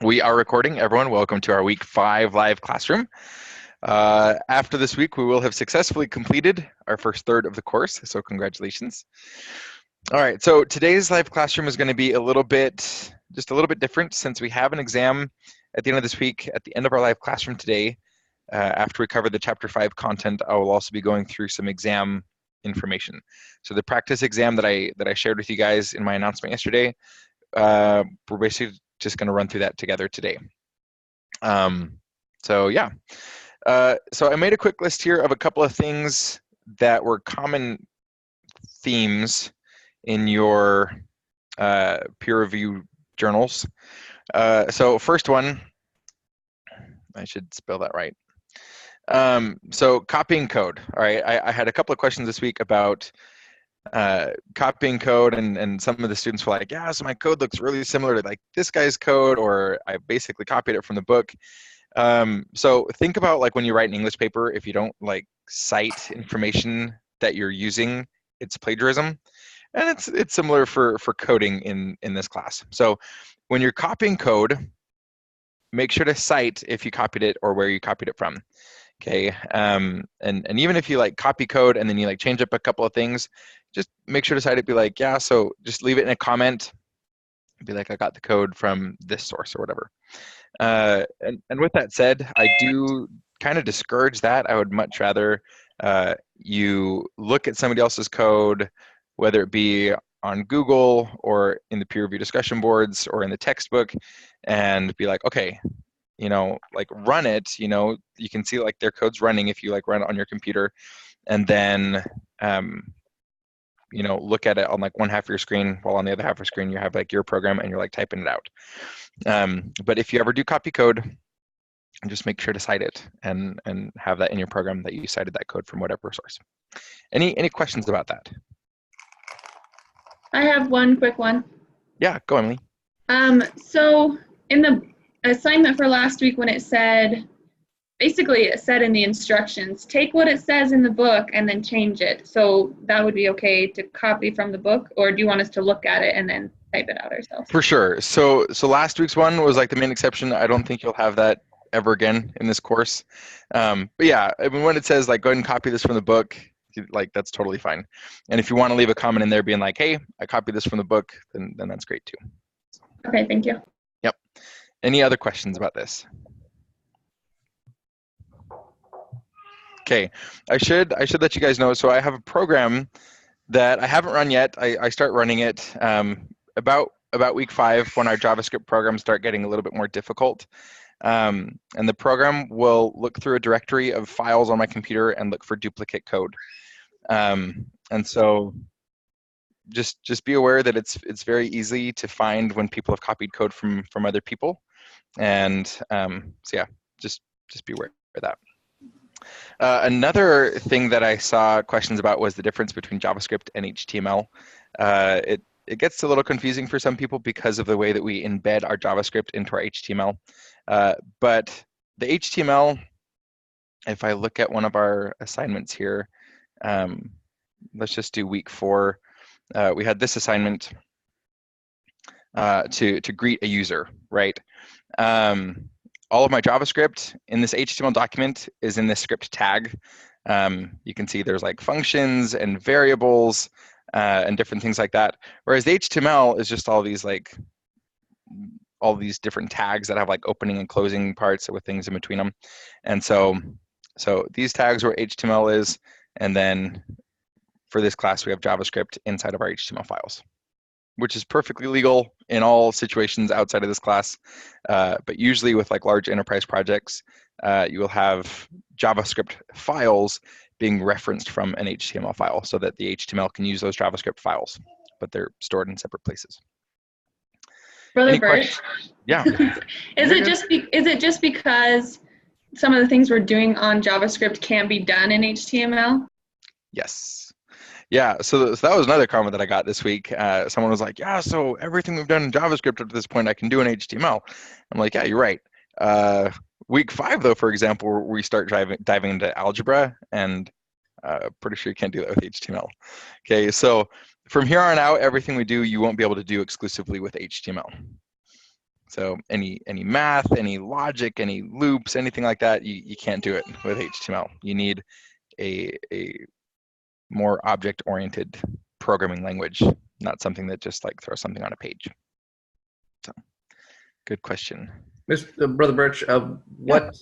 We are recording. Everyone, welcome to our week 5 live classroom. After this week, we will have successfully completed our first third of the course, so congratulations. All right, so today's live classroom is going to be just a little bit different since we have an exam at the end of this week. At the end of our live classroom today, after we cover the Chapter 5 content, I will also be going through some exam information. So the practice exam that I shared with you guys in my announcement yesterday, we're basically just going to run through that together today. So yeah. So I made a quick list here of a couple of things that were common themes in your peer review journals. So first one, I should spell that right. So copying code. All right, I had a couple of questions this week about copying code, and some of the students were like, yeah, so my code looks really similar to like this guy's code, or I basically copied it from the book. So think about like when you write an English paper, if you don't like cite information that you're using, it's plagiarism. And it's similar for coding in this class. So when you're copying code, make sure to cite if you copied it or where you copied it from. Okay, and even if you like copy code and then you like change up a couple of things, just make sure to cite it. Be like, yeah, so just leave it in a comment. Be like, I got the code from this source or whatever. And with that said, I do kind of discourage that. I would much rather you look at somebody else's code, whether it be on Google or in the peer review discussion boards or in the textbook, and be like, okay, like run it, you can see like their code's running if you like run it on your computer, and then look at it on like one half of your screen, while on the other half of your screen you have like your program and you're like typing it out. But if you ever do copy code, just make sure to cite it and have that in your program that you cited that code from whatever source. Any questions about that? I have one quick one. Yeah, go Emily. So in the assignment for last week, when it said in the instructions, take what it says in the book and then change it. So that would be okay to copy from the book, or do you want us to look at it and then type it out ourselves? For sure. So last week's one was like the main exception. I don't think you'll have that ever again in this course. But yeah, I mean, when it says like go ahead and copy this from the book, like that's totally fine. And if you want to leave a comment in there being like, hey, I copied this from the book, then that's great too. Okay, thank you. Yep. Any other questions about this? Okay, I should let you guys know. So I have a program that I haven't run yet. I start running it about week 5 when our JavaScript programs start getting a little bit more difficult. And the program will look through a directory of files on my computer and look for duplicate code. And so just be aware that it's very easy to find when people have copied code from other people. And so yeah, just be aware of that. Another thing that I saw questions about was the difference between JavaScript and HTML. It gets a little confusing for some people because of the way that we embed our JavaScript into our HTML. But the HTML, if I look at one of our assignments here, let's just do week 4. We had this assignment to greet a user, right? All of my JavaScript in this HTML document is in this script tag. You can see there's like functions and variables and different things like that. Whereas the HTML is just all these different tags that have like opening and closing parts with things in between them. And so these tags are what HTML is, and then for this class we have JavaScript inside of our HTML files, which is perfectly legal in all situations outside of this class. But usually with like large enterprise projects, you will have JavaScript files being referenced from an HTML file so that the HTML can use those JavaScript files, but they're stored in separate places. Brother Bert? Yeah. Is it just because some of the things we're doing on JavaScript can be done in HTML? Yes. Yeah, so that was another comment that I got this week. Someone was like, yeah, so everything we've done in JavaScript up to this point, I can do in HTML. I'm like, yeah, you're right. Week 5, though, for example, we start diving into algebra, and pretty sure you can't do that with HTML. Okay, so from here on out, everything we do, you won't be able to do exclusively with HTML. So any math, any logic, any loops, anything like that, you can't do it with HTML. You need a more object-oriented programming language, not something that just like throws something on a page. So, good question. Brother Birch, what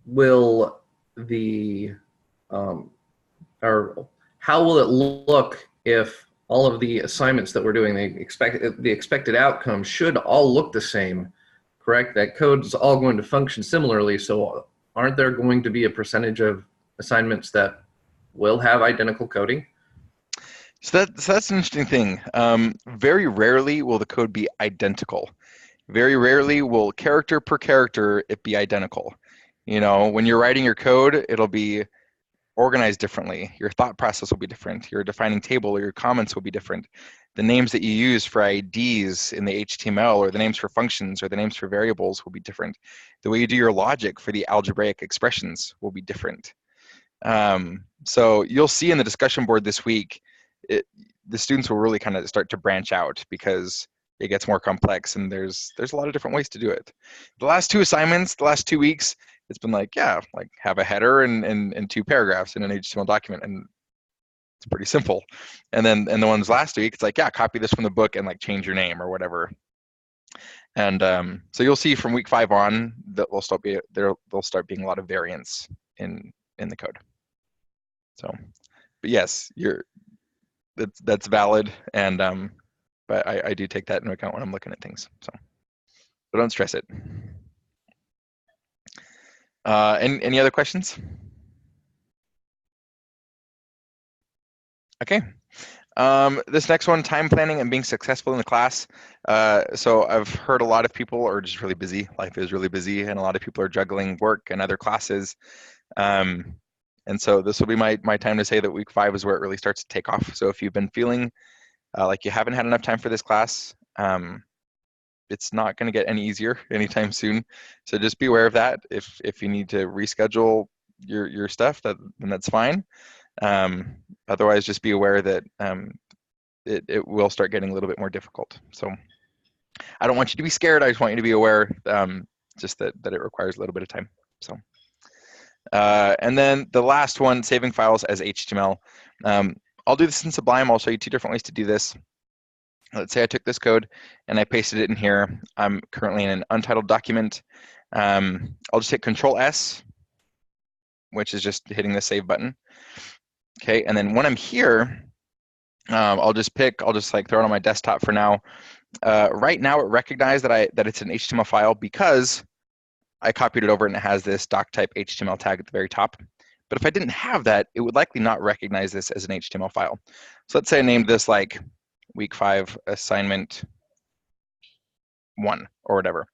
will the or how will it look if all of the assignments that we're doing, the expected outcomes should all look the same, correct? That code is all going to function similarly, so aren't there going to be a percentage of assignments that will have identical coding? So that's an interesting thing. Very rarely will the code be identical. Very rarely will character per character it be identical. You know, when you're writing your code, it'll be organized differently. Your thought process will be different. Your defining table or your comments will be different. The names that you use for IDs in the HTML, or the names for functions, or the names for variables will be different. The way you do your logic for the algebraic expressions will be different. So you'll see in the discussion board this week, the students will really kind of start to branch out because it gets more complex, and there's a lot of different ways to do it. The last two assignments, the last 2 weeks, it's been like, yeah, like have a header and 2 paragraphs in an HTML document, and it's pretty simple. And the ones last week, it's like, yeah, copy this from the book and like change your name or whatever. And so you'll see from week 5 on that there'll start being a lot of variance in the code. So, but yes, that's valid, and but I do take that into account when I'm looking at things. So, but don't stress it. Any other questions? Okay. This next one, time planning and being successful in the class. So I've heard a lot of people are just really busy. Life is really busy, and a lot of people are juggling work and other classes. And so this will be my time to say that week 5 is where it really starts to take off. So if you've been feeling like you haven't had enough time for this class, it's not going to get any easier anytime soon. So just be aware of that. If you need to reschedule your stuff, then that's fine. Otherwise, just be aware that it will start getting a little bit more difficult. So I don't want you to be scared. I just want you to be aware just that it requires a little bit of time. So. And then the last one, saving files as HTML. I'll do this in Sublime. I'll show you 2 different ways to do this. Let's say I took this code and I pasted it in here. I'm currently in an untitled document. I'll just hit Control S, which is just hitting the save button. Okay, and then when I'm here, I'll just like throw it on my desktop for now. Right now, it recognized that it's an HTML file because I copied it over and it has this doc type HTML tag at the very top. But if I didn't have that, it would likely not recognize this as an HTML file. So let's say I named this like week 5 assignment 1 or whatever.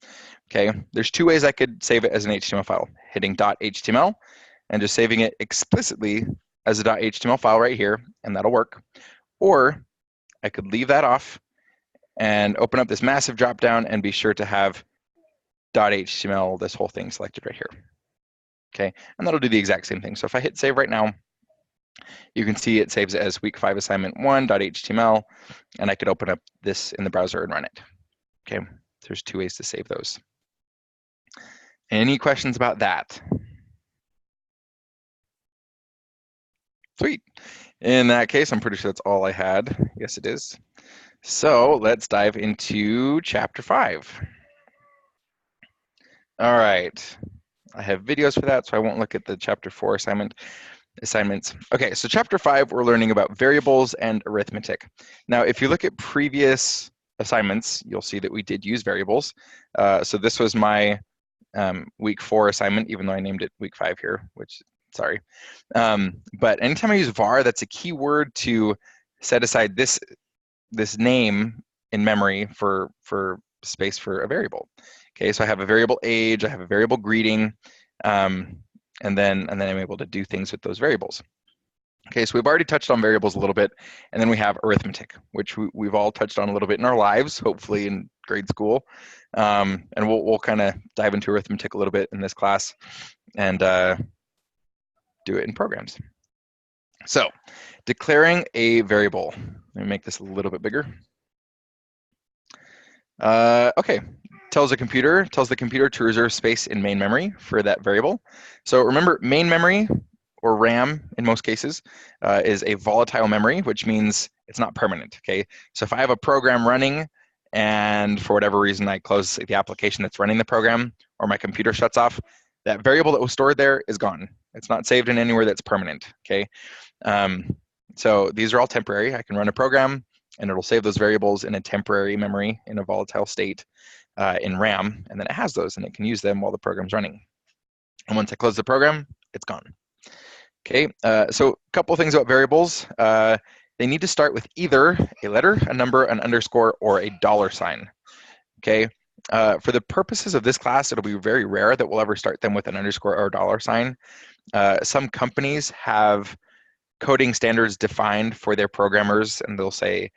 Okay, there's 2 ways I could save it as an HTML file: hitting .html and just saving it explicitly as a .html file right here, and that'll work. Or I could leave that off and open up this massive drop down and be sure to have .html, this whole thing selected right here. Okay, and that'll do the exact same thing. So if I hit save right now, you can see it saves it as week 5 assignment 1.html, and I could open up this in the browser and run it. Okay, there's 2 ways to save those. Any questions about that? Sweet. In that case, I'm pretty sure that's all I had. Yes, it is. So let's dive into chapter 5. All right. I have videos for that, so I won't look at the chapter 4 assignments. Okay, so chapter 5, we're learning about variables and arithmetic. Now, if you look at previous assignments, you'll see that we did use variables. So this was my week 4 assignment, even though I named it week 5 here, which, sorry. But anytime I use var, that's a key word to set aside this name in memory for space for a variable. Okay, so I have a variable age, I have a variable greeting, and then I'm able to do things with those variables. Okay, so we've already touched on variables a little bit, and then we have arithmetic, which we've all touched on a little bit in our lives, hopefully in grade school. And we'll kind of dive into arithmetic a little bit in this class and do it in programs. So, declaring a variable. Let me make this a little bit bigger. Okay, tells the computer to reserve space in main memory for that variable. So remember, main memory, or RAM in most cases, is a volatile memory, which means it's not permanent, okay? So if I have a program running and for whatever reason I close the application that's running the program, or my computer shuts off, that variable that was stored there is gone. It's not saved in anywhere that's permanent, okay? So these are all temporary. I can run a program and it'll save those variables in a temporary memory in a volatile state in RAM, and then it has those and it can use them while the program's running. And once I close the program, it's gone. Okay, so a couple of things about variables. They need to start with either a letter, a number, an underscore, or a $sign. Okay, for the purposes of this class, it'll be very rare that we'll ever start them with an underscore or a $sign. Some companies have coding standards defined for their programmers, and they'll say,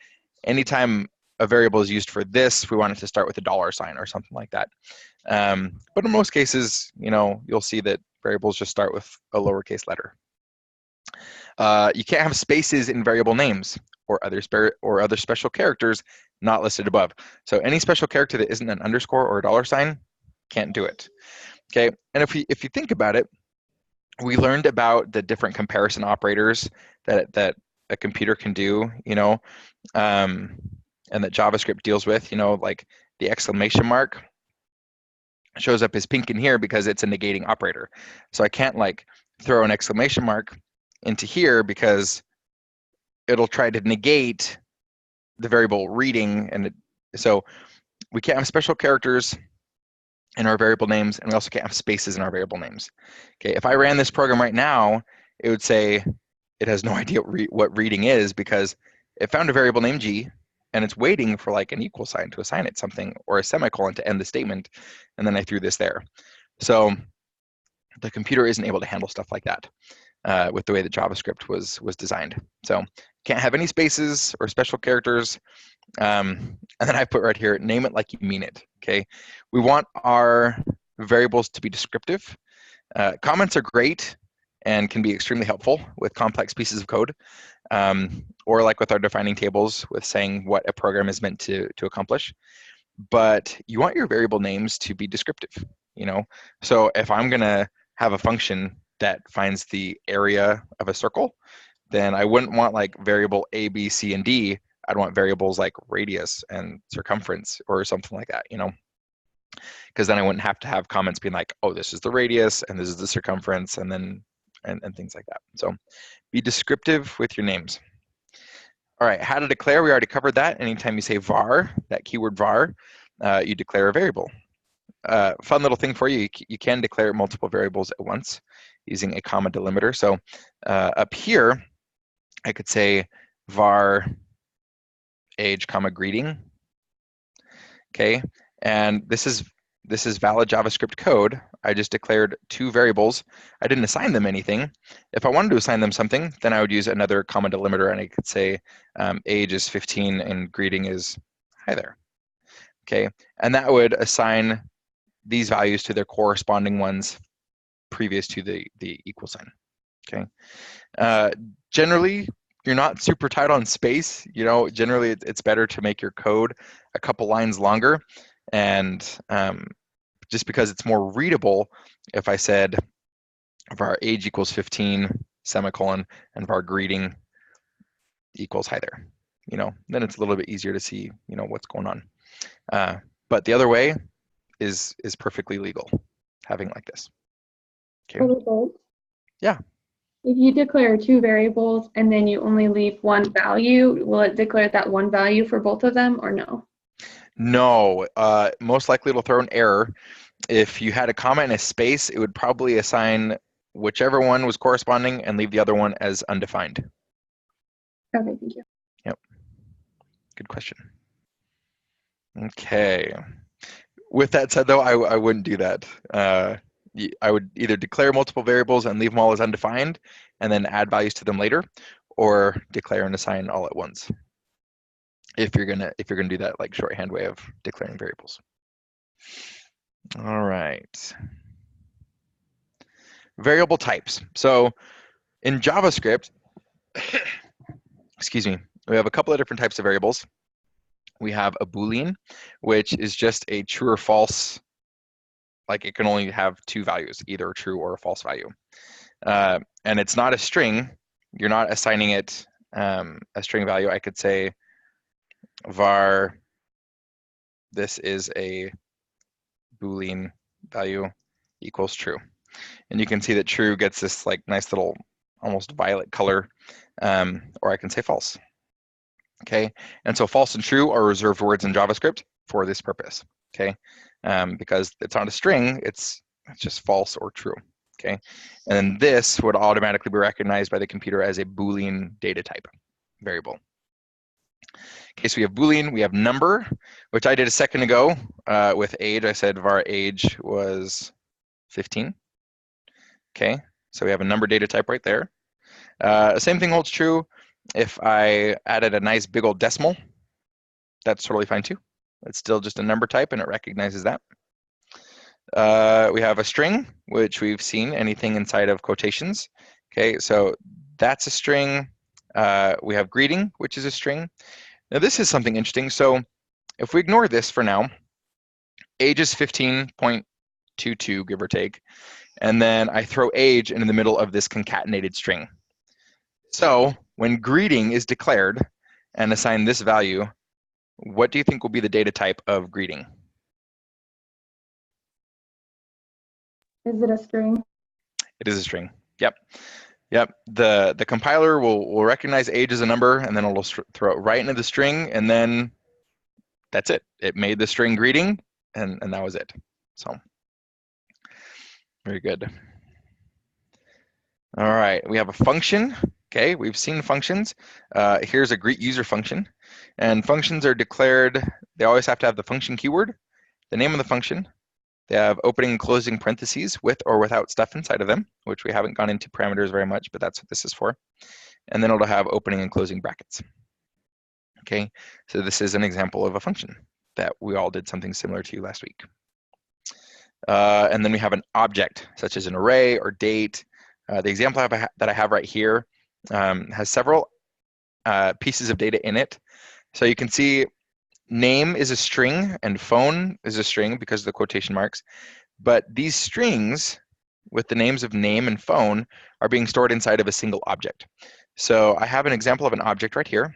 anytime a variable is used for this, we want it to start with a $sign or something like that. But in most cases, you'll see that variables just start with a lowercase letter. You can't have spaces in variable names or other special characters not listed above. So any special character that isn't an underscore or a $sign, can't do it. Okay, and if you think about it, we learned about the different comparison operators that a computer can do, and that JavaScript deals with, like the exclamation mark shows up as pink in here because it's a negating operator. So I can't like throw an exclamation mark into here because it'll try to negate the variable reading, and so we can't have special characters in our variable names, and we also can't have spaces in our variable names. Okay, if I ran this program right now, it would say it has no idea what reading is because it found a variable named G, and it's waiting for like an equal sign to assign it something, or a semicolon to end the statement, and then I threw this there. So the computer isn't able to handle stuff like that with the way that JavaScript was designed. So can't have any spaces or special characters. And then I put right here, name it like you mean it, okay? We want our variables to be descriptive. Comments are great and can be extremely helpful with complex pieces of code, or like with our defining tables with saying what a program is meant to accomplish. But you want your variable names to be descriptive, So if I'm gonna have a function that finds the area of a circle, then I wouldn't want like variable A, B, C, and D. I'd want variables like radius and circumference or something like that, because then I wouldn't have to have comments being like, oh, this is the radius and this is the circumference, and then and things like that. So be descriptive with your names. All right, how to declare, we already covered that. Anytime you say var, that keyword var, you declare a variable. Fun little thing for you, you can declare multiple variables at once using a comma delimiter. So up here, I could say var age comma greeting, okay? And this is valid JavaScript code. I just declared two variables. I didn't assign them anything. If I wanted to assign them something, then I would use another comma delimiter, and I could say age is 15 and greeting is hi there, okay? And that would assign these values to their corresponding ones previous to the equal sign, okay? Generally, you're not super tight on space. Generally it's better to make your code a couple lines longer, and just because it's more readable, if I said var age equals 15 semicolon and var greeting equals hi there, then it's a little bit easier to see what's going on. But the other way is perfectly legal, having like this. Okay. Yeah. If you declare two variables and then you only leave one value, will it declare that one value for both of them or no? No, most likely it'll throw an error. If you had a comma and a space, it would probably assign whichever one was corresponding and leave the other one as undefined. Okay, thank you. Yep. Good question. Okay. With that said, though, I wouldn't do that. I would either declare multiple variables and leave them all as undefined and then add values to them later, or declare and assign all at once. If you're gonna do that like shorthand way of declaring variables. All right. Variable types. So in JavaScript, excuse me, we have a couple of different types of variables. We have a Boolean, which is just a true or false, like it can only have two values, either a true or a false value. And it's not a string. You're not assigning it a string value. I could say var, this is a Boolean value equals true. And you can see that true gets this like nice little almost violet color, or I can say false. Okay, and so false and true are reserved words in JavaScript for this purpose. Okay, because it's not a string, it's just false or true. Okay, and then this would automatically be recognized by the computer as a Boolean data type variable. Okay, so we have Boolean, we have number, which I did a second ago with age. I said var age was 15. Okay, so we have a number data type right there. Same thing holds true if I added a nice big old decimal. That's totally fine too. It's still just a number type and it recognizes that. We have a string, which we've seen, anything inside of quotations. Okay, so that's a string. We have greeting, which is a string. Now this is something interesting. So if we ignore this for now, age is 15.22, give or take. And then I throw age into the middle of this concatenated string. So when greeting is declared and assigned this value, what do you think will be the data type of greeting? Is it a string? It is a string. Yep. Yep. The compiler will recognize age as a number, and then it'll throw it right into the string, and then that's it. It made the string greeting, and that was it. So very good. All right, we have a function. Okay, we've seen functions. Here's a greet user function, and functions are declared. They always have to have the function keyword, the name of the function. They have opening and closing parentheses with or without stuff inside of them, which we haven't gone into parameters very much, but that's what this is for. And then it'll have opening and closing brackets. Okay, so this is an example of a function that we all did something similar to last week. And then we have an object, such as an array or date. The example that I have right here has several pieces of data in it. So you can see name is a string and phone is a string because of the quotation marks. But these strings with the names of name and phone are being stored inside of a single object. So I have an example of an object right here.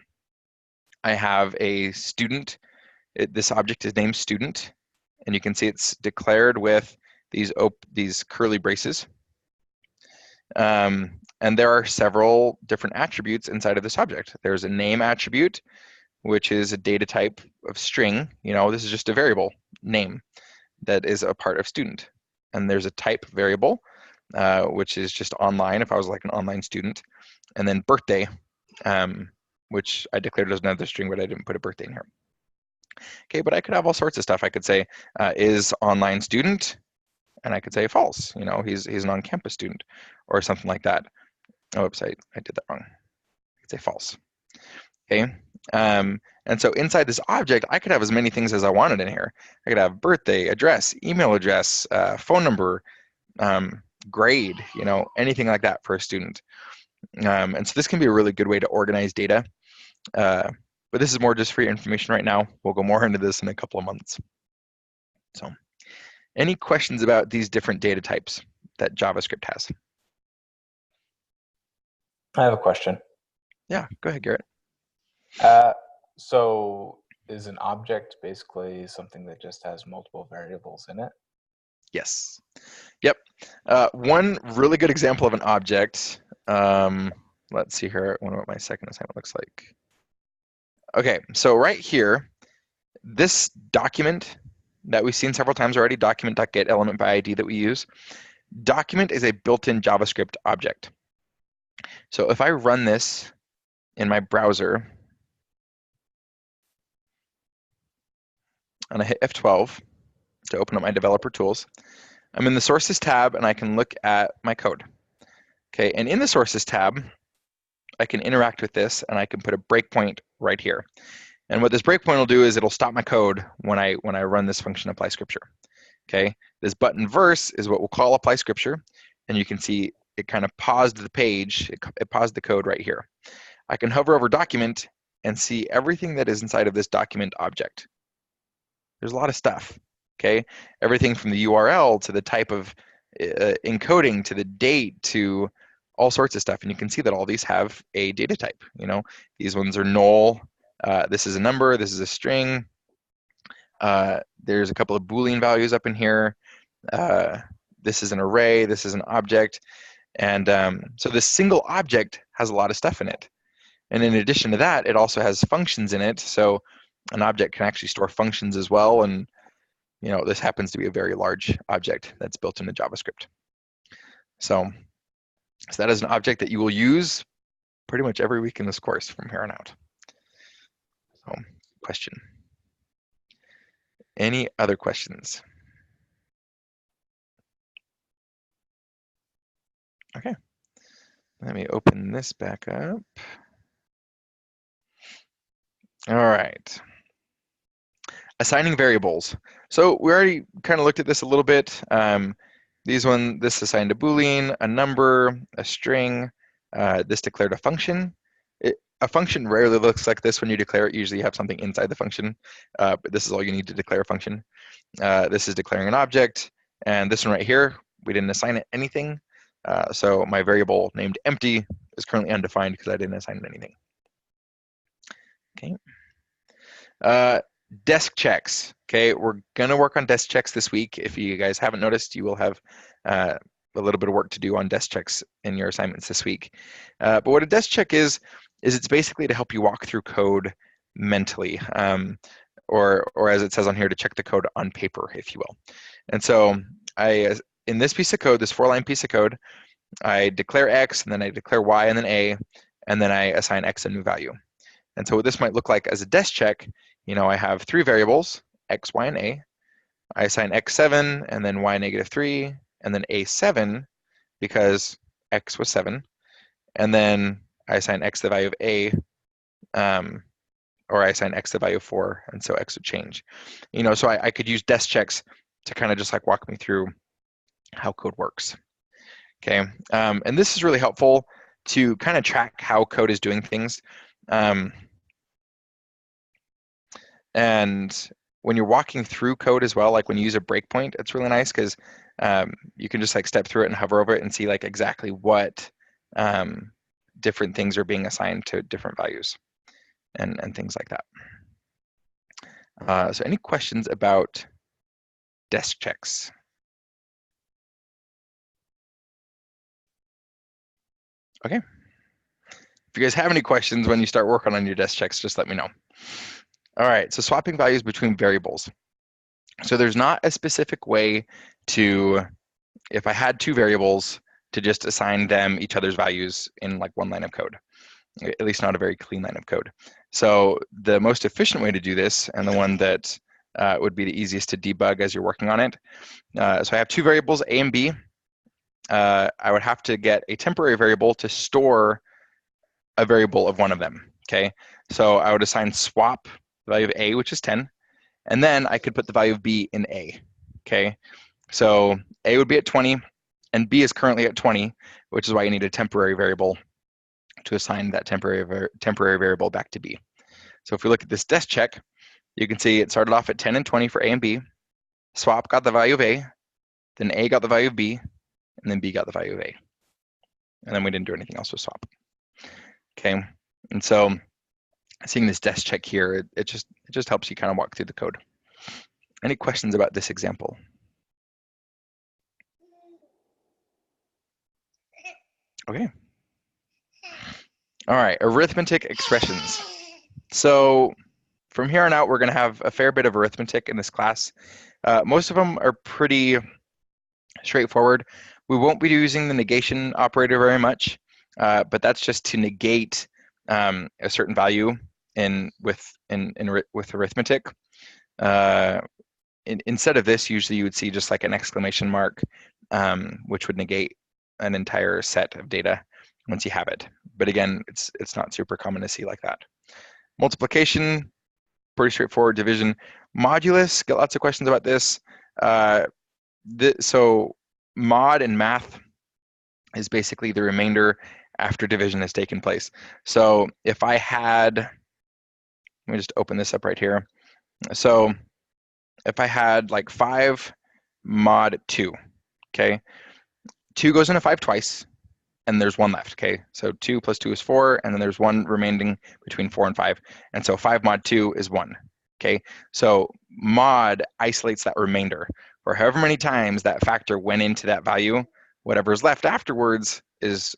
I have a student. This object is named student. And you can see it's declared with these curly braces. And there are several different attributes inside of this object. There's a name attribute, which is a data type of string. You know, this is just a variable name that is a part of student. And there's a type variable, which is just online, if I was like an online student. And then birthday, which I declared as another string, but I didn't put a birthday in here. Okay, but I could have all sorts of stuff. I could say is online student, and I could say false. You know, he's an on-campus student, or something like that. Oh, oops, I did that wrong. I could say false. Okay, and so inside this object, I could have as many things as I wanted in here. I could have birthday, address, email address, phone number, grade, you know, anything like that for a student. And so this can be a really good way to organize data. But this is more just for your information right now. We'll go more into this in a couple of months. So any questions about these different data types that JavaScript has? I have a question. Yeah, go ahead, Garrett. So is an object basically something that just has multiple variables in it? Yes. Yep. One really good example of an object. Let's see here. I wonder what my second assignment looks like. Okay, so right here, this document that we've seen several times already, document.get element by ID that we use, document is a built-in JavaScript object. So if I run this in my browser, and I hit F12 to open up my developer tools, I'm in the sources tab and I can look at my code. Okay, and in the sources tab, I can interact with this and I can put a breakpoint right here. And what this breakpoint will do is it'll stop my code when I run this function apply scripture. Okay, this button verse is what we'll call apply scripture, and you can see it kind of paused the page, it paused the code right here. I can hover over document and see everything that is inside of this document object. There's a lot of stuff, okay? Everything from the URL to the type of encoding to the date to all sorts of stuff. And you can see that all these have a data type. You know, these ones are null. This is a number. This is a string. There's a couple of Boolean values up in here. This is an array. This is an object. And so this single object has a lot of stuff in it. And in addition to that, it also has functions in it. So an object can actually store functions as well. And you know, this happens to be a very large object that's built into JavaScript. So that is an object that you will use pretty much every week in this course from here on out. So, question. Any other questions? Okay. Let me open this back up. All right. Assigning variables. So we already kind of looked at this a little bit. This assigned a Boolean, a number, a string. This declared a function. A function rarely looks like this when you declare it. Usually you have something inside the function, but this is all you need to declare a function. This is declaring an object, and this one right here, we didn't assign it anything. So my variable named empty is currently undefined because I didn't assign it anything. Okay. Desk checks. Okay, we're gonna work on desk checks this week. If you guys haven't noticed, you will have a little bit of work to do on desk checks in your assignments this week. But what a desk check is it's basically to help you walk through code mentally, or as it says on here, to check the code on paper, if you will. And so in this piece of code, this 4-line piece of code, I declare X, and then I declare Y, and then A, and then I assign X a new value. And so what this might look like as a desk check, you know, I have 3 variables, X, Y, and A. I assign X7, and then Y -3, and then A7, because X was 7. And then I assign X the value of A, or I assign X the value of 4, and so X would change. You know, so I could use desk checks to kind of just like walk me through how code works. Okay, and this is really helpful to kind of track how code is doing things. And when you're walking through code as well, like when you use a breakpoint, it's really nice because you can just like step through it and hover over it and see like exactly what different things are being assigned to different values and things like that. So any questions about desk checks? Okay. If you guys have any questions when you start working on your desk checks, just let me know. All right, so swapping values between variables. So there's not a specific way to, if I had 2 variables, to just assign them each other's values in like one line of code, at least not a very clean line of code. So the most efficient way to do this, and the one that would be the easiest to debug as you're working on it. So I have 2 variables, A and B. I would have to get a temporary variable to store a variable of one of them, okay? So I would assign swap the value of A, which is 10, and then I could put the value of B in A, okay? So A would be at 20, and B is currently at 20, which is why you need a temporary variable to assign that temporary variable back to B. So if we look at this desk check, you can see it started off at 10 and 20 for A and B. Swap got the value of A, then A got the value of B, and then B got the value of A. And then we didn't do anything else with swap. Okay, and so seeing this desk check here, it just helps you kind of walk through the code. Any questions about this example? Okay. All right, arithmetic expressions. So from here on out, we're going to have a fair bit of arithmetic in this class. Most of them are pretty straightforward. We won't be using the negation operator very much, but that's just to negate a certain value with arithmetic. Instead of this, usually you would see just like an exclamation mark, which would negate an entire set of data once you have it. But again, it's not super common to see like that. Multiplication, pretty straightforward. Division. Modulus, get lots of questions about this. So mod in math is basically the remainder after division has taken place. So if I had Let me just open this up right here. So if I had like 5 mod 2, okay, 2 goes into 5 twice, and there's 1 left, okay? So 2 plus 2 is 4, and then there's 1 remaining between 4 and 5. And so 5 mod 2 is 1, okay? So mod isolates that remainder. For however many times that factor went into that value, whatever's left afterwards is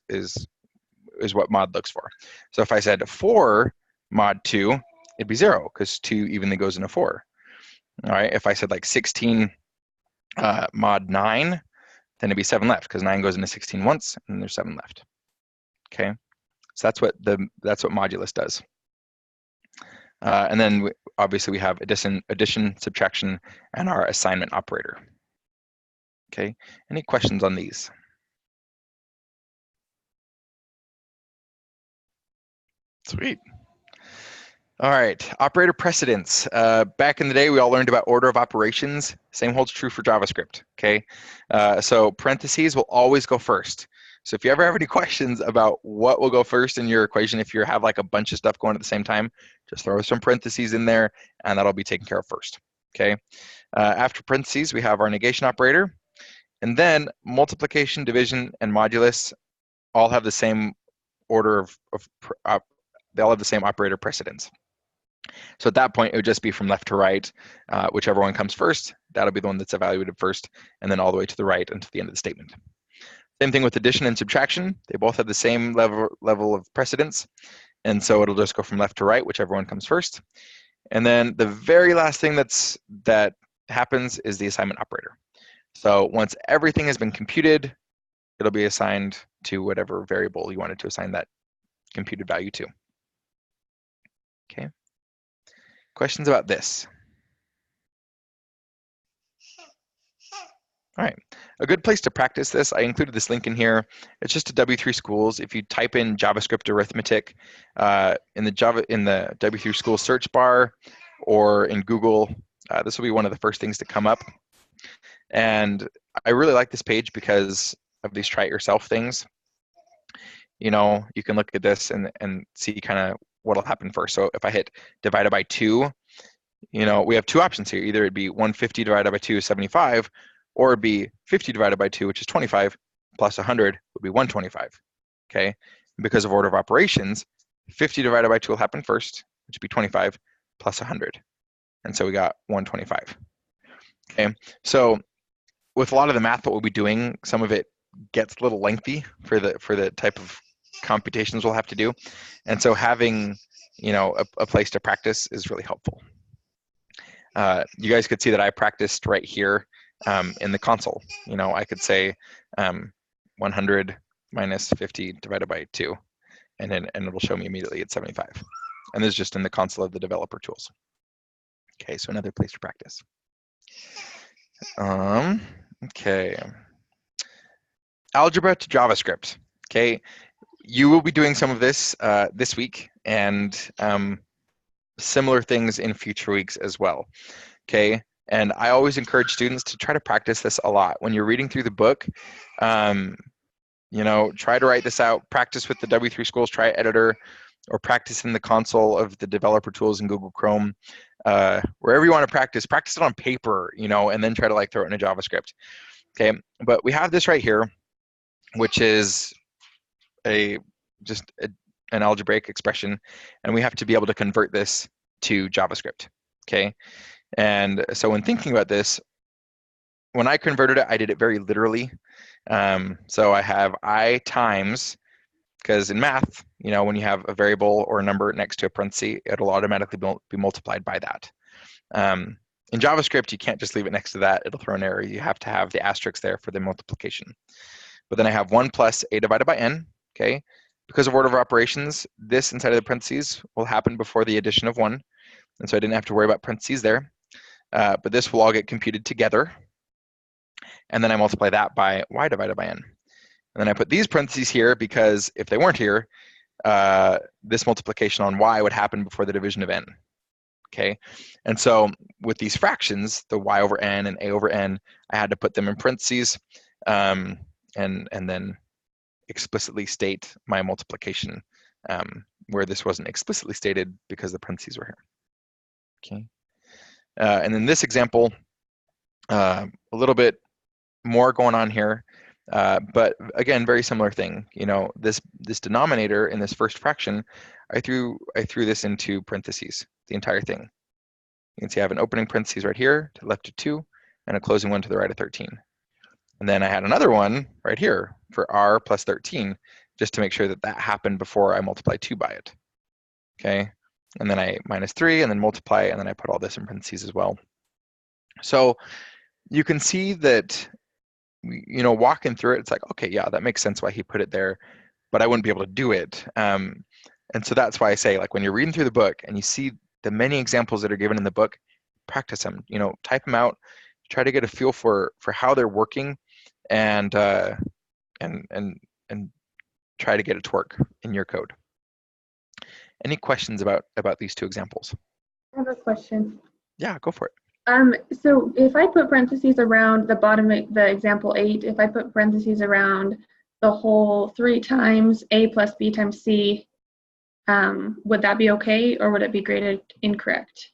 what mod looks for. So if I said 4 mod 2, it'd be 0, because 2 evenly goes into 4. All right, if I said like 16 mod 9, then it'd be 7 left, because 9 goes into 16 once, and there's 7 left. Okay, so that's what modulus does. And then obviously we have addition, subtraction, and our assignment operator. Okay, any questions on these? Sweet. All right, operator precedence. Back in the day, we all learned about order of operations. Same holds true for JavaScript, okay? So parentheses will always go first. So if you ever have any questions about what will go first in your equation, if you have like a bunch of stuff going at the same time, just throw some parentheses in there, and that'll be taken care of first, okay? After parentheses, we have our negation operator. And then multiplication, division, and modulus all have the same order they all have the same operator precedence. So at that point, it would just be from left to right, whichever one comes first, that'll be the one that's evaluated first, and then all the way to the right until the end of the statement. Same thing with addition and subtraction. They both have the same level of precedence, and so it'll just go from left to right, whichever one comes first. And then the very last thing that happens is the assignment operator. So once everything has been computed, it'll be assigned to whatever variable you wanted to assign that computed value to. Okay. Questions about this? All right, a good place to practice this, I included this link in here. It's just a W3 Schools. If you type in JavaScript arithmetic in the W3 Schools search bar or in Google, this will be one of the first things to come up. And I really like this page because of these try it yourself things. You know, you can look at this and see kind of what'll happen first. So if I hit divided by 2, you know, we have 2 options here. Either it'd be 150 divided by 2 is 75, or it'd be 50 divided by 2, which is 25, plus 100 would be 125, okay? And because of order of operations, 50 divided by 2 will happen first, which would be 25, plus 100. And so we got 125, okay? So with a lot of the math that we'll be doing, some of it gets a little lengthy for the type of computations we'll have to do. And so having, you know, a place to practice is really helpful. You guys could see that I practiced right here in the console. You know, I could say 100 minus 50 divided by 2, and it'll show me immediately it's 75. And this is just in the console of the developer tools. Okay, so another place to practice. Okay. Algebra to JavaScript. Okay, you will be doing some of this this week, and similar things in future weeks as well. Okay, and I always encourage students to try to practice this a lot. When you're reading through the book, you know, try to write this out. Practice with the W3 Schools Try Editor, or practice in the console of the developer tools in Google Chrome. Wherever you want to practice it on paper, you know, and then try to like throw it into JavaScript. Okay, but we have this right here, which is just an algebraic expression, and we have to be able to convert this to JavaScript. Okay, and so when thinking about this, when I converted it, I did it very literally. So I have I times, because in math, you know, when you have a variable or a number next to a parenthesis, it'll automatically be multiplied by that. In JavaScript, you can't just leave it next to that. It'll throw an error. You have to have the asterisk there for the multiplication. But then I have 1 plus a divided by n, okay? Because of order of operations, this inside of the parentheses will happen before the addition of 1. And so I didn't have to worry about parentheses there. But this will all get computed together. And then I multiply that by y divided by n. And then I put these parentheses here because if they weren't here, this multiplication on y would happen before the division of n. Okay, and so with these fractions, the y over n and a over n, I had to put them in parentheses and then explicitly state my multiplication where this wasn't explicitly stated because the parentheses were here. Okay. And then this example, a little bit more going on here, but again, very similar thing. You know, this denominator in this first fraction, I threw this into parentheses, the entire thing. You can see I have an opening parentheses right here to the left of 2, and a closing one to the right of 13. And then I had another one right here for r plus 13, just to make sure that that happened before I multiplied 2 by it. Okay, and then I minus 3, and then multiply, and then I put all this in parentheses as well. So you can see that, you know, walking through it, it's like, okay, yeah, that makes sense why he put it there, but I wouldn't be able to do it. And so that's why I say, like, when you're reading through the book and you see the many examples that are given in the book, practice them. You know, type them out, try to get a feel for how they're working, and try to get it to work in your code. Any questions about these two examples? I have a question. Yeah, go for it. So if I put parentheses around the bottom of the example 8, if I put parentheses around the whole 3 times a plus b times c, would that be okay, or would it be graded incorrect?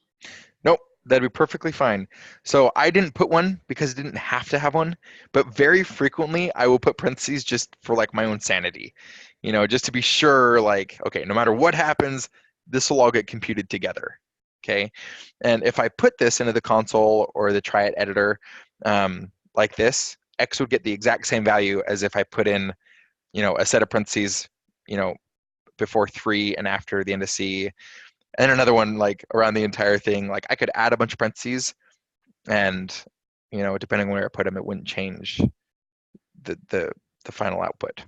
Nope, that'd be perfectly fine. So I didn't put one because it didn't have to have one, but very frequently I will put parentheses just for like my own sanity, you know, just to be sure, like, okay, no matter what happens, this will all get computed together. Okay, and if I put this into the console or the try it editor like this, x would get the exact same value as if I put in, you know, a set of parentheses, you know, before 3 and after the end of c, and another one like around the entire thing. Like I could add a bunch of parentheses, and, you know, depending on where I put them, it wouldn't change the final output.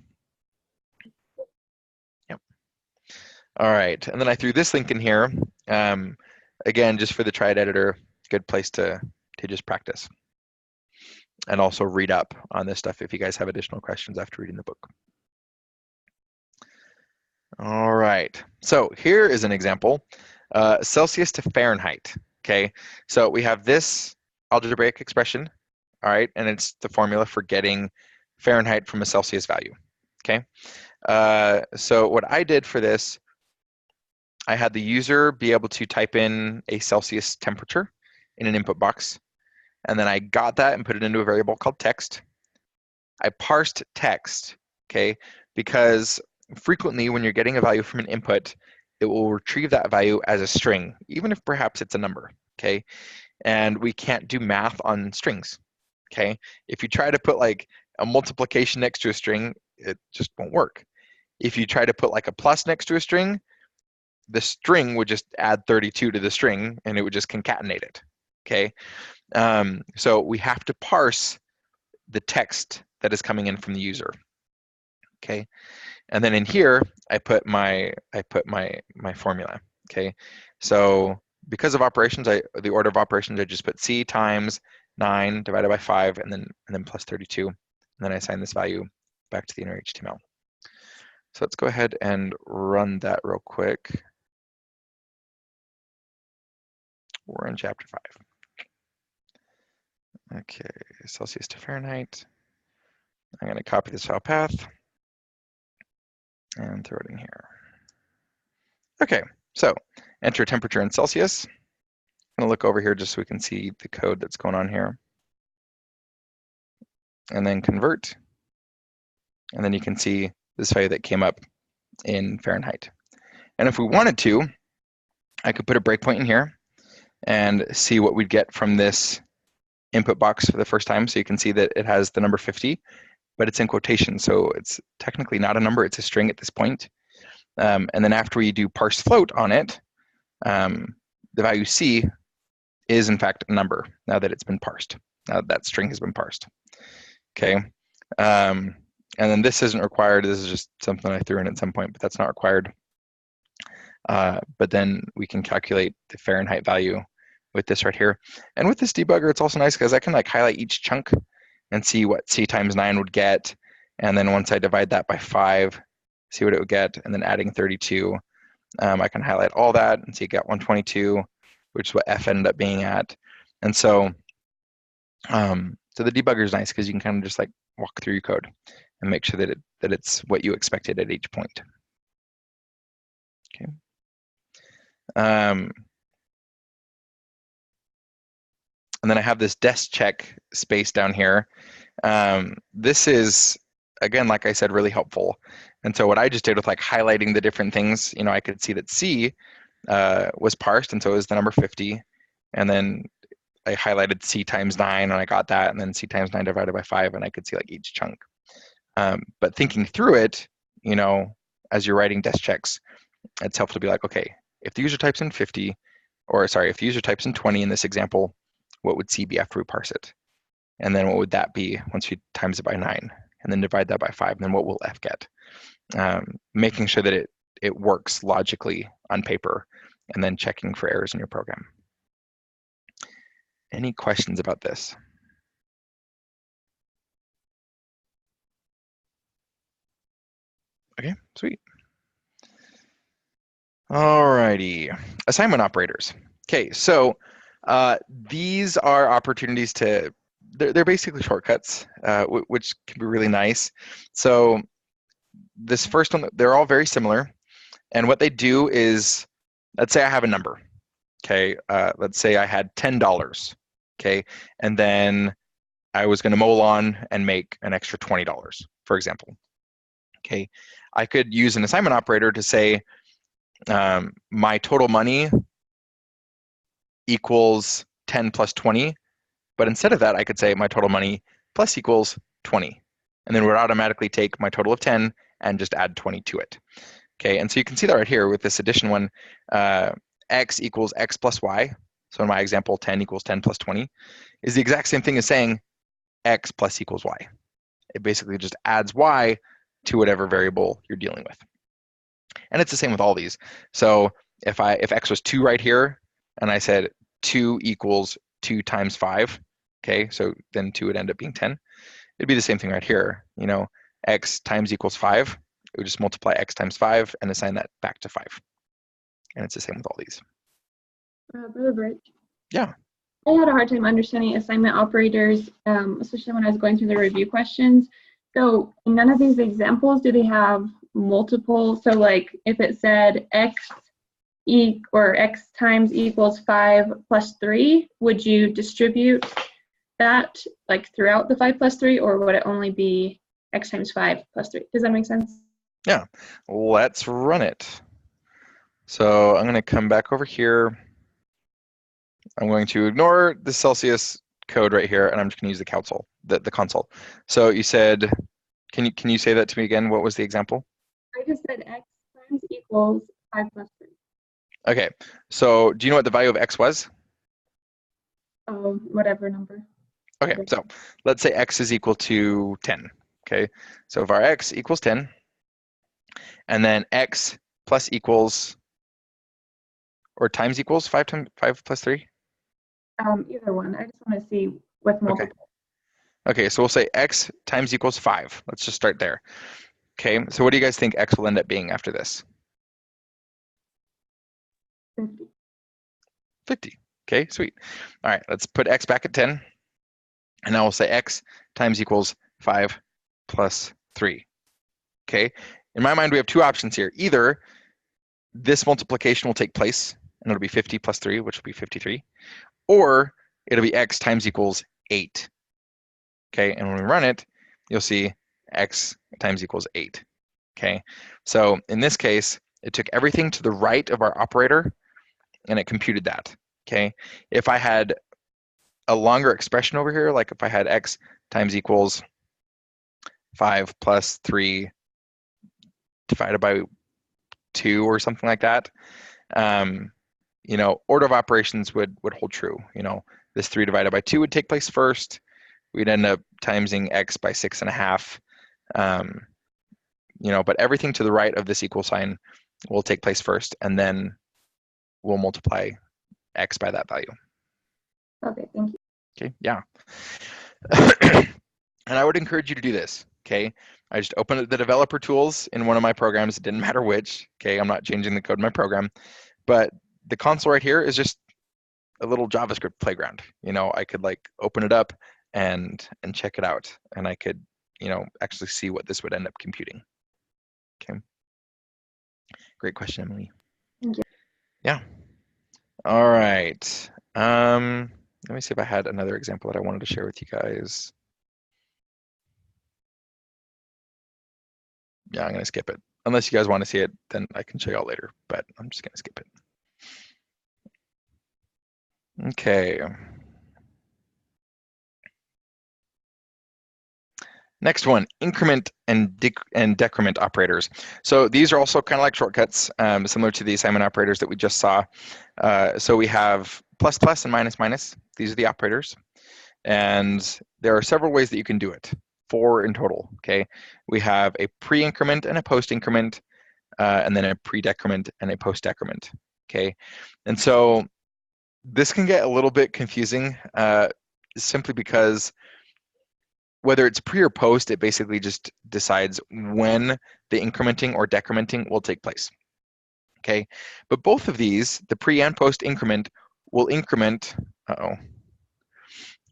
Yep. All right, and then I threw this link in here. Again, just for the try it editor, good place to just practice. And also read up on this stuff if you guys have additional questions after reading the book. All right, so here is an example, Celsius to Fahrenheit. Okay, so we have this algebraic expression, all right, and it's the formula for getting Fahrenheit from a Celsius value. Okay, so what I did for this, I had the user be able to type in a Celsius temperature in an input box, and then I got that and put it into a variable called text. I parsed text, okay, because frequently when you're getting a value from an input, it will retrieve that value as a string, even if perhaps it's a number, okay? And we can't do math on strings, okay? If you try to put like a multiplication next to a string, it just won't work. If you try to put like a plus next to a string, the string would just add 32 to the string and it would just concatenate it, okay? So we have to parse the text that is coming in from the user, okay? And then in here, I put my formula, okay? So because of operations, the order of operations, I just put c times 9 divided by 5 and then plus 32, and then I assign this value back to the inner HTML. So let's go ahead and run that real quick. We're in chapter 5. Okay, Celsius to Fahrenheit. I'm going to copy this file path and throw it in here. Okay, so enter temperature in Celsius. I'm going to look over here just so we can see the code that's going on here. And then convert. And then you can see this value that came up in Fahrenheit. And if we wanted to, I could put a breakpoint in here and see what we'd get from this input box for the first time. So you can see that it has the number 50, but it's in quotation. So it's technically not a number, it's a string at this point. And then after we do parse float on it, the value C is in fact a number now that it's been parsed. Now that string has been parsed. Okay. And then this isn't required. This is just something I threw in at some point, but that's not required. But then we can calculate the Fahrenheit value with this right here. And with this debugger, it's also nice because I can like highlight each chunk and see what C times 9 would get. And then once I divide that by 5, see what it would get. And then adding 32, I can highlight all that and see it got 122, which is what F ended up being at. And so, so the debugger is nice because you can kind of just like walk through your code and make sure that it's what you expected at each point. Okay. and then I have this desk check space down here. This is, again, like I said, really helpful. And so what I just did with like highlighting the different things, I could see that C was parsed, and so it was the number 50. And then I highlighted C times 9, and I got that, and then C times 9 divided by 5, and I could see like each chunk. But thinking through it, as you're writing desk checks, it's helpful to be like, okay, if the user types in 50, or sorry, if the user types in 20 in this example, what would C be after we parse it? And then what would that be once we times it by 9? And then divide that by 5, and then what will F get? Making sure that it works logically on paper, and then checking for errors in your program. Any questions about this? Okay, sweet. Alrighty, assignment operators. Okay, so these are opportunities to, they're basically shortcuts, which can be really nice. So this first one, they're all very similar. And what they do is, let's say I have a number. Okay, let's say I had $10. Okay, and then I was going to mow lawn and make an extra $20, for example. Okay, I could use an assignment operator to say my total money equals 10 plus 20, but instead of that, I could say my total money plus equals 20, and then it would automatically take my total of 10 and just add 20 to it. Okay, and so you can see that right here with this addition one, x equals x plus y. So in my example, 10 equals 10 plus 20 is the exact same thing as saying x plus equals y. It basically just adds y to whatever variable you're dealing with. And it's the same with all these. So if x was 2 right here, and I said 2 equals 2 times 5, okay, so then 2 would end up being 10. It'd be the same thing right here. X times equals 5. It would just multiply x times 5 and assign that back to 5. And it's the same with all these. Brother Britt. Yeah. I had a hard time understanding assignment operators, especially when I was going through the review questions. So in none of these examples do they have multiple. So like if it said x times equals 5 plus 3, would you distribute that like throughout the 5 plus 3, or would it only be x times 5 plus 3? Does that make sense? Yeah. Let's run it. So I'm going to come back over here. I'm going to ignore the Celsius code right here, and I'm just going to use the console. So you said, can you say that to me again? What was the example? I just said x times equals 5 plus 3. Okay. So do you know what the value of x was? Whatever number. Okay. So let's say x is equal to 10. Okay. So if our x equals 10, and then x plus equals, or times equals 5 plus 3? Either one. I just want to see with multiple. Okay, so we'll say x times equals 5. Let's just start there. Okay, so what do you guys think x will end up being after this? 50. 50. Okay, sweet. All right, let's put x back at 10. And now we'll say x times equals 5 plus 3. Okay, in my mind, we have two options here. Either this multiplication will take place, and it'll be 50 plus 3, which will be 53. Or it'll be x times equals 8. Okay, and when we run it, you'll see x times equals 8. Okay, so in this case, it took everything to the right of our operator, and it computed that. Okay, if I had a longer expression over here, like if I had x times equals 5 plus 3 divided by 2 or something like that, order of operations would hold true. This 3 divided by 2 would take place first. We'd end up timesing x by 6.5. But everything to the right of this equal sign will take place first, and then we'll multiply x by that value. Okay, thank you. Okay, yeah. And I would encourage you to do this, okay? I just opened the developer tools in one of my programs. It didn't matter which, okay? I'm not changing the code in my program. But the console right here is just a little JavaScript playground. I could like open it up and check it out, and I could, actually see what this would end up computing. Okay. Great question, Emily. Thank you. Yeah. All right. Let me see if I had another example that I wanted to share with you guys. Yeah, I'm going to skip it. Unless you guys want to see it, then I can show you all later, but I'm just going to skip it. Okay. Next one, increment and decrement operators. So these are also kind of like shortcuts, similar to the assignment operators that we just saw. So we have plus plus and minus minus. These are the operators. And there are several ways that you can do it, 4 in total, okay? We have a pre-increment and a post-increment, and then a pre-decrement and a post-decrement, okay? And so this can get a little bit confusing simply because whether it's pre or post, it basically just decides when the incrementing or decrementing will take place, okay? But both of these, the pre and post increment, will increment,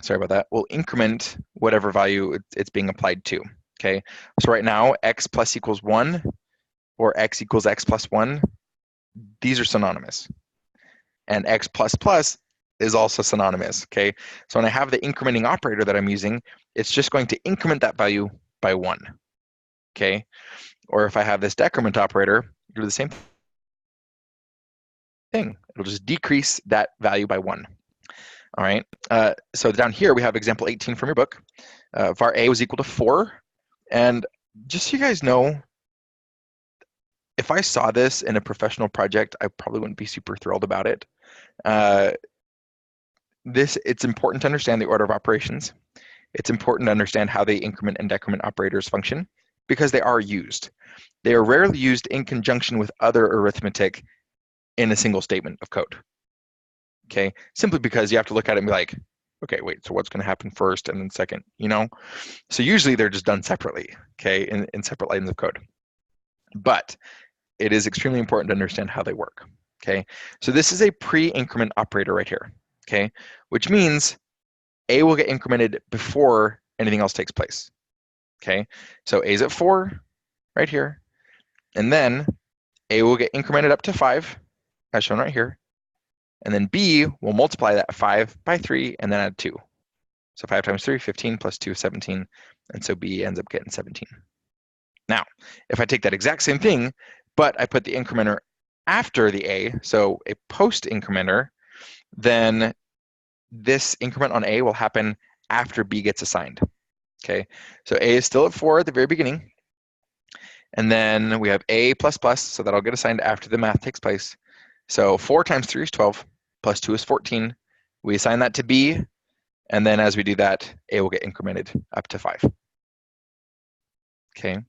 sorry about that, will increment whatever value it's being applied to, okay? So right now, x plus equals 1 or x equals x plus 1, these are synonymous. And x plus plus is also synonymous, okay? So when I have the incrementing operator that I'm using, it's just going to increment that value by 1, okay? Or if I have this decrement operator, it'll do the same thing. It'll just decrease that value by 1. All right, so down here we have example 18 from your book. Var A was equal to 4. And just so you guys know, if I saw this in a professional project, I probably wouldn't be super thrilled about it. It's important to understand the order of operations. It's important to understand how the increment and decrement operators function because they are used. They are rarely used in conjunction with other arithmetic in a single statement of code. Okay, simply because you have to look at it and be like, okay, wait, so what's going to happen first and then second, you know? So usually they're just done separately, okay, in separate lines of code. But it is extremely important to understand how they work, okay? So this is a pre-increment operator right here, okay? Which means A will get incremented before anything else takes place, okay? So A is at 4 right here, and then A will get incremented up to 5, as shown right here, and then B will multiply that 5 by 3 and then add 2. So 5 times 3, 15, plus 2, 17, and so B ends up getting 17. Now, if I take that exact same thing, but I put the incrementer after the A, so a post incrementer, then this increment on A will happen after B gets assigned. Okay, so A is still at 4 at the very beginning, and then we have A plus plus, so that'll get assigned after the math takes place. So 4 times 3 is 12, plus 2 is 14. We assign that to B, and then as we do that, A will get incremented up to 5. Okay.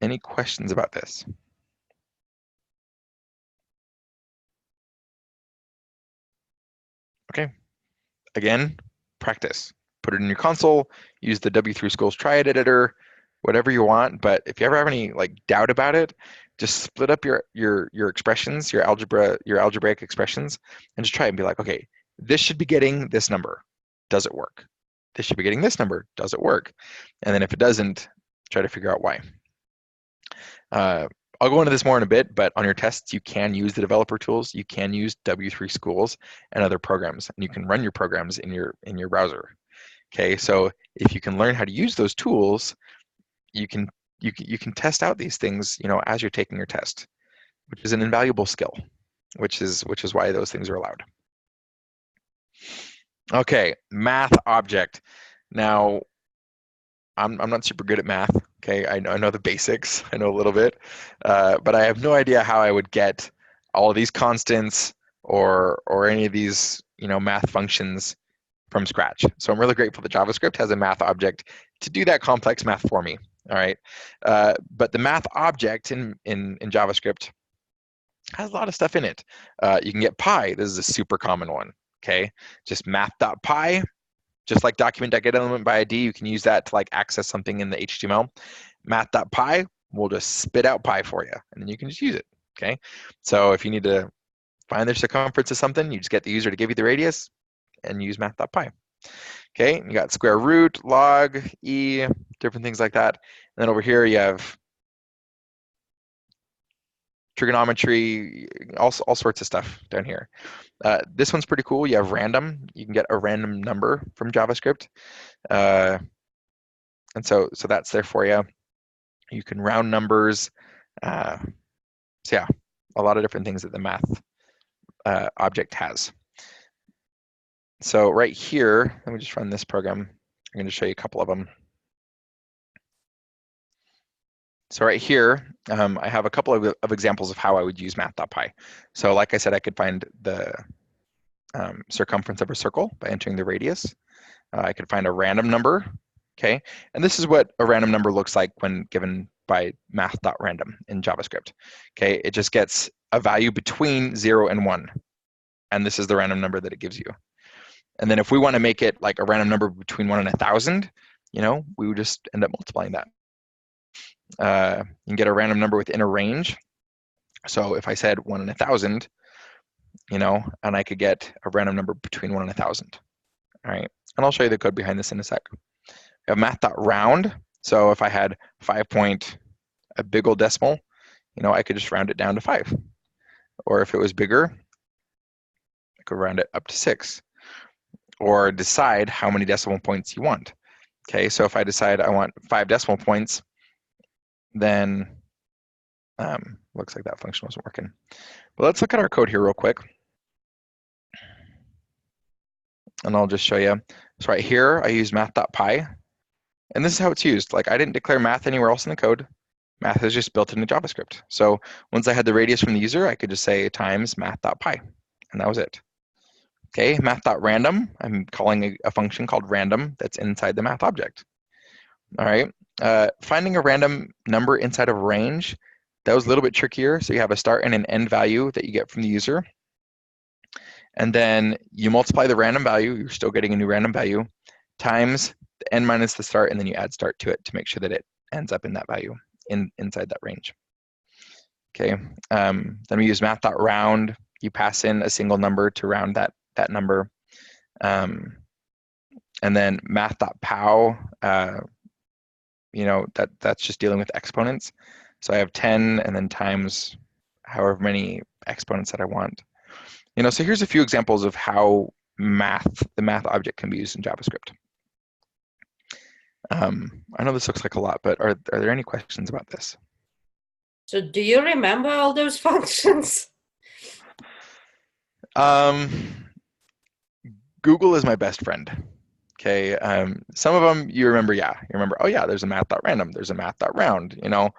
Any questions about this? Okay. Again, practice. Put it in your console, use the W3 Schools Triad editor, whatever you want, but if you ever have any doubt about it, just split up your expressions, your algebraic expressions, and just try and be like, okay, this should be getting this number. Does it work? This should be getting this number. Does it work? And then if it doesn't, try to figure out why. I'll go into this more in a bit, but on your tests, you can use the developer tools. You can use W3 Schools and other programs, and you can run your programs in your browser. Okay, so if you can learn how to use those tools, you can test out these things, as you're taking your test, which is an invaluable skill, which is why those things are allowed. Okay, math object. Now, I'm not super good at math. Okay, I know the basics. I know a little bit, but I have no idea how I would get all of these constants or any of these math functions from scratch. So I'm really grateful that JavaScript has a math object to do that complex math for me. All right, but the math object in JavaScript has a lot of stuff in it. You can get pi. This is a super common one. Okay, just math.pi. Just like document.getElementById, you can use that to access something in the HTML. Math.pi will just spit out pi for you, and then you can just use it. Okay, so if you need to find the circumference of something, you just get the user to give you the radius and use math.pi. Okay, you got square root, log, e, different things like that. And then over here you have trigonometry, all sorts of stuff down here. This one's pretty cool. You have random. You can get a random number from JavaScript. And so that's there for you. You can round numbers. So yeah, a lot of different things that the math object has. So right here, let me just run this program. I'm going to show you a couple of them. So right here, I have a couple of examples of how I would use math.py. So like I said, I could find the circumference of a circle by entering the radius. I could find a random number, okay? And this is what a random number looks like when given by math.random in JavaScript, okay? It just gets a value between 0 and 1, and this is the random number that it gives you. And then if we want to make it like a random number between 1 and 1,000, you know, we would just end up multiplying that. You can get a random number within a range. So if I said 1 in 1,000, you know, and I could get a random number between 1 and 1,000. All right, and I'll show you the code behind this in a sec. We have math.round. So if I had 5 point, a big old decimal, you know, I could just round it down to 5. Or if it was bigger, I could round it up to 6. Or decide how many decimal points you want. Okay, so if I decide I want 5 decimal points, then looks like that function wasn't working. But let's look at our code here real quick. And I'll just show you. So right here, I use math.py. And this is how it's used. Like I didn't declare math anywhere else in the code. Math is just built into JavaScript. So once I had the radius from the user, I could just say times math.py. And that was it. Okay, math.random, I'm calling a function called random that's inside the math object. All right, finding a random number inside of a range, that was a little bit trickier. So you have a start and an end value that you get from the user. And then you multiply the random value, you're still getting a new random value, times the end minus the start, and then you add start to it to make sure that it ends up in that value inside that range. Okay, then we use math.round. You pass in a single number to round that number. And then math.pow, you know, that's just dealing with exponents. So I have 10 and then times however many exponents that I want. You know, so here's a few examples of how the math object can be used in JavaScript. I know this looks like a lot, but are there any questions about this? So do you remember all those functions? Google is my best friend. Okay, some of them you remember, yeah. You remember, oh yeah, there's a math.random, there's a math.round, you know.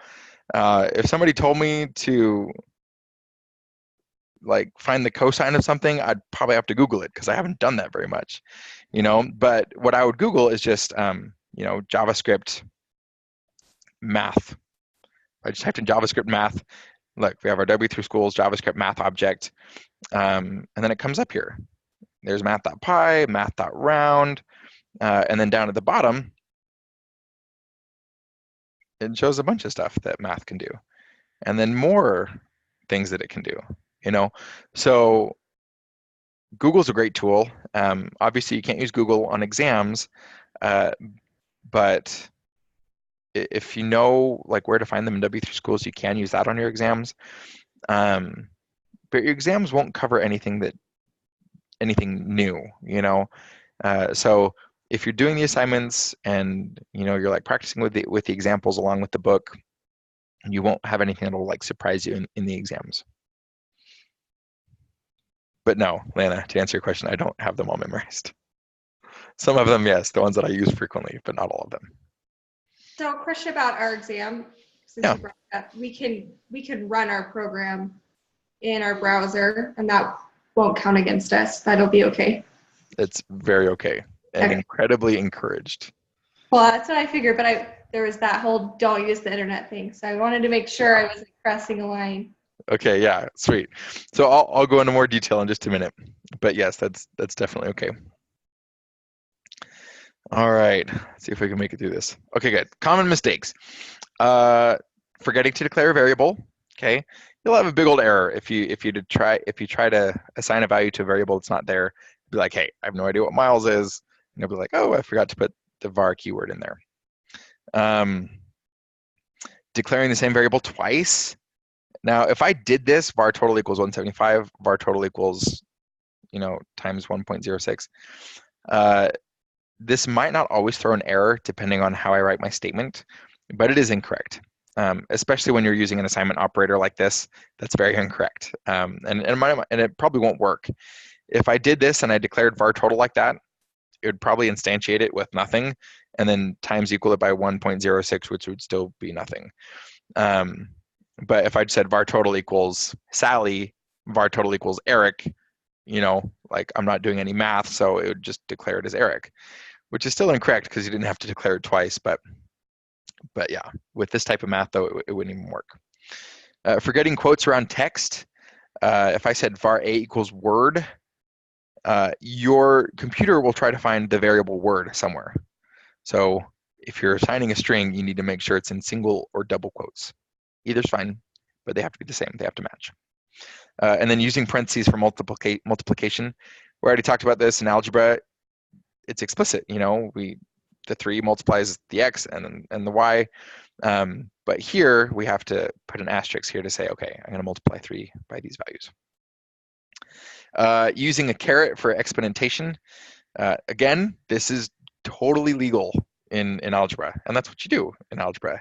If somebody told me to like find the cosine of something, I'd probably have to Google it because I haven't done that very much, you know. But what I would Google is just, you know, JavaScript math. I just typed in JavaScript math. Look, we have our W through schools JavaScript math object, and then it comes up here. There's math.py, math.round, and then down at the bottom, it shows a bunch of stuff that math can do, and then more things that it can do. You know, so Google's a great tool. Obviously, you can't use Google on exams, but if you know like where to find them in W3 schools, you can use that on your exams. But your exams won't cover anything new, you know. So if you're doing the assignments and you know you're like practicing with the examples along with the book, you won't have anything that'll like surprise you in the exams. But no, Lana, to answer your question, I don't have them all memorized. Some of them, yes, the ones that I use frequently, but not all of them. So a question about our exam, since Yeah. you brought it up, we can run our program in our browser and that won't count against us. That'll be okay. It's very okay and Okay. incredibly encouraged. Well, that's what I figured, but there was that whole don't use the internet thing. So I wanted to make sure I wasn't crossing a line. Okay, yeah, sweet. So I'll go into more detail in just a minute. But yes, that's definitely okay. All right, let's see if we can make it through this. Okay, good. Common mistakes. Forgetting to declare a variable. Okay, you'll have a big old error if you try to assign a value to a variable that's not there. Be like, hey, I have no idea what miles is, and you'll be like, oh, I forgot to put the var keyword in there. Declaring the same variable twice. Now, if I did this, var total equals 175, var total equals, times 1.06, this might not always throw an error depending on how I write my statement, but it is incorrect. Especially when you're using an assignment operator like this, that's very incorrect. And it probably won't work. If I did this and I declared var total like that, it would probably instantiate it with nothing, and then times equal it by 1.06, which would still be nothing. But if I'd said var total equals Sally, var total equals Eric, like I'm not doing any math, so it would just declare it as Eric, which is still incorrect because you didn't have to declare it twice. But yeah, with this type of math, though, it wouldn't even work. For getting quotes around text, if I said var a equals word, your computer will try to find the variable word somewhere. So if you're assigning a string, you need to make sure it's in single or double quotes. Either's fine, but they have to be the same. They have to match. And then using parentheses for multiplication. We already talked about this in algebra. It's explicit. The 3 multiplies the x and the y. But here we have to put an asterisk here to say, okay, I'm going to multiply 3 by these values. Using a caret for exponentation. Again, this is totally legal in algebra, and that's what you do in algebra,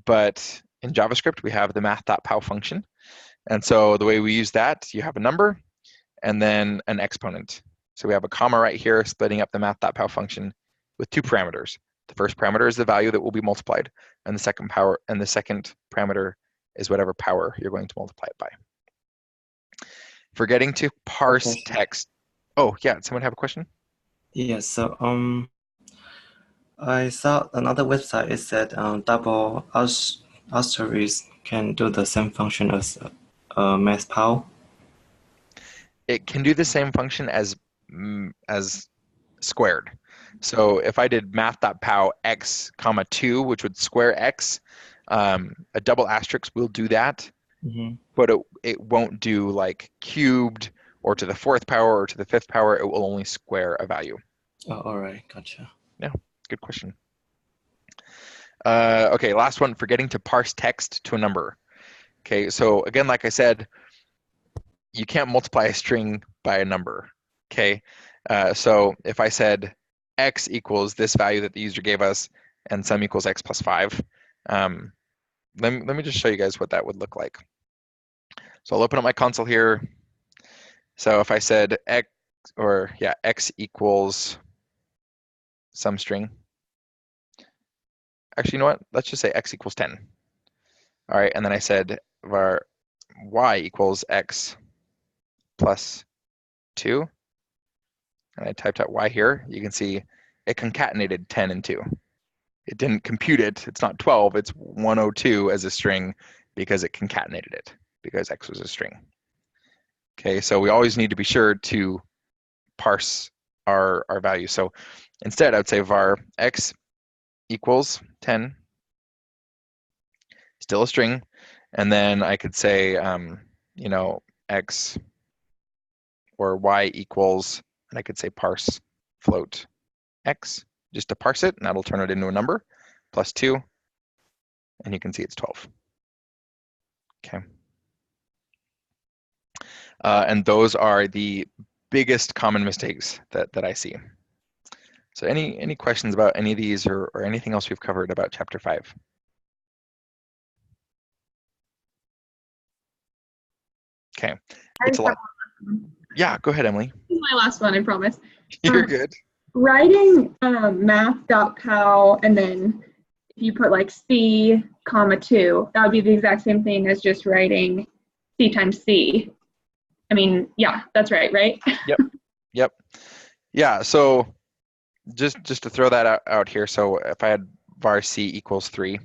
but in JavaScript we have the math.pow function, and so the way we use that, you have a number and then an exponent. So we have a comma right here splitting up the math.pow function with 2 parameters. The first parameter is the value that will be multiplied, and the second parameter is whatever power you're going to multiply it by. Forgetting to parse text. Oh yeah, someone have a question? Yeah, so I saw another website. It said double asterisk can do the same function as math.pow. It can do the same function as squared. So if I did math.pow x comma 2, which would square x, a double asterisk will do that, but it won't do like cubed or to the 4th power or to the 5th power. It will only square a value. Oh, all right, gotcha. Yeah, good question. Okay, last one, forgetting to parse text to a number. Okay, so again, like I said, you can't multiply a string by a number. Okay, so if I said x equals this value that the user gave us and sum equals x plus 5, let me just show you guys what that would look like. So I'll open up my console here. So if I said x equals some string. Actually, you know what? Let's just say x equals 10. All right, and then I said var y equals x plus 2. And I typed out y here. You can see it concatenated 10 and 2. It didn't compute it. It's not 12. It's 102 as a string because it concatenated it, because x was a string. Okay, so we always need to be sure to parse our value. So instead, I would say var x equals 10, still a string, and then I could say, x or y equals, and I could say parse float x, just to parse it, and that'll turn it into a number, plus 2, and you can see it's 12. Okay. And those are the biggest common mistakes that I see. So any questions about any of these or anything else we've covered about chapter 5? Okay, it's a lot. Yeah, go ahead, Emily. This is my last one, I promise. You're good. Writing math.pow and then if you put like c comma 2, that would be the exact same thing as just writing c times c. I mean, yeah, that's right? Yep. Yeah, so just to throw that out here, so if I had var c equals 3,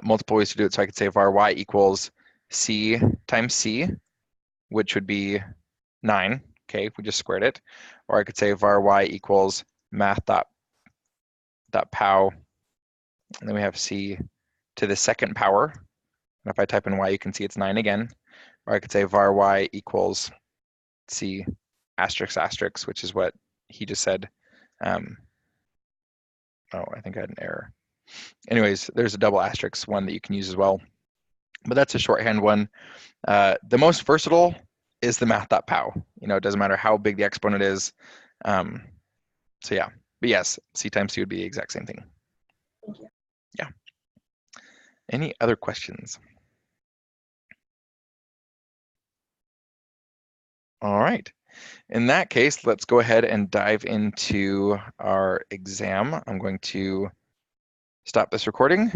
multiple ways to do it. So I could say var y equals c times c, which would be 9. Okay, we just squared it. Or I could say var y equals math.pow, and then we have c to the 2nd power. And if I type in y, you can see it's 9 again. Or I could say var y equals c asterisk asterisk, which is what he just said. Oh, I think I had an error. Anyways, there's a double asterisk one that you can use as well. but that's a shorthand one. The most versatile is the math.pow. You know, it doesn't matter how big the exponent is. So yeah, but yes, C times C would be the exact same thing. Thank you. Yeah. Any other questions? All right. In that case, let's go ahead and dive into our exam. I'm going to stop this recording.